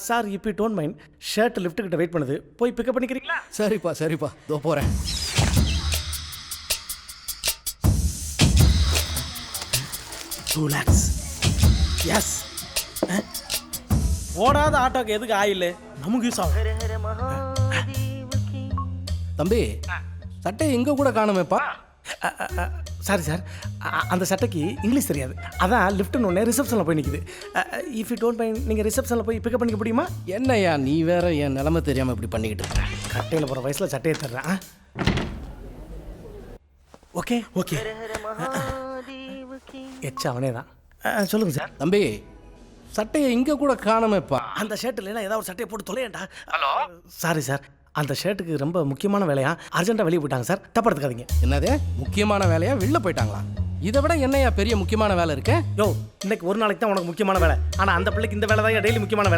Sir இப்போ don't mind shirt lift கிட்ட wait பண்ணுது, போய் பிக்கப் பண்ணிக்கிறீங்களா? சரிப்பா இதோ போகிறேன். $2 lakhs. எஸ். ஓடாத ஆட்டோக்கு எதுக்கு ஆயில்? நமக்கு யூஸ் ஆகும். தம்பி சட்டை எங்கே கூட காணுமேப்பா. சாரி சார், அந்த சட்டைக்கு இங்கிலீஷ் தெரியாது, அதான் லிஃப்ட்னு ஒன்று ரிசப்ஷனில் போய் நிற்குது. இஃப் யூ டோன்ட் மைண்ட் நீங்கள் ரிசப்ஷனில் போய் பிக்கப் பண்ணிக்க முடியுமா? என்னய்யா நீ வேற என் நிலைமை தெரியாமல் இப்படி பண்ணிக்கிட்டு இருக்க. கட்டையில் போகிற வயசில் சட்டையை தர்றேன். ஓகே ஓகே, எச்சா அவனே தான். சொல்லுங்கள் சார். தம்பி சட்டையை இங்கே கூட காணுமேப்பா. அந்த ஷர்ட்டில் ஏதாவது ஒரு சட்டையை போட்டு தொலையண்டா. ஹலோ சாரி சார், அந்த ஷர்ட்டுக்கு ரொம்ப முக்கியமான வேலையா, அர்ஜென்ட்டாக வெளியே போயிட்டாங்க சார், தப்பா எடுத்துக்காதீங்க. என்னது முக்கியமான வேலையா வெளில போயிட்டாங்களா? இதை விட என்னையா பெரிய முக்கியமான வேலை இருக்கு? யோ இன்னைக்கு ஒரு நாளைக்கு தான் உனக்கு முக்கியமான வேலை, ஆனால் அந்த பிள்ளைக்கு இந்த வேலை தான் டெய்லி முக்கியமான வேலை.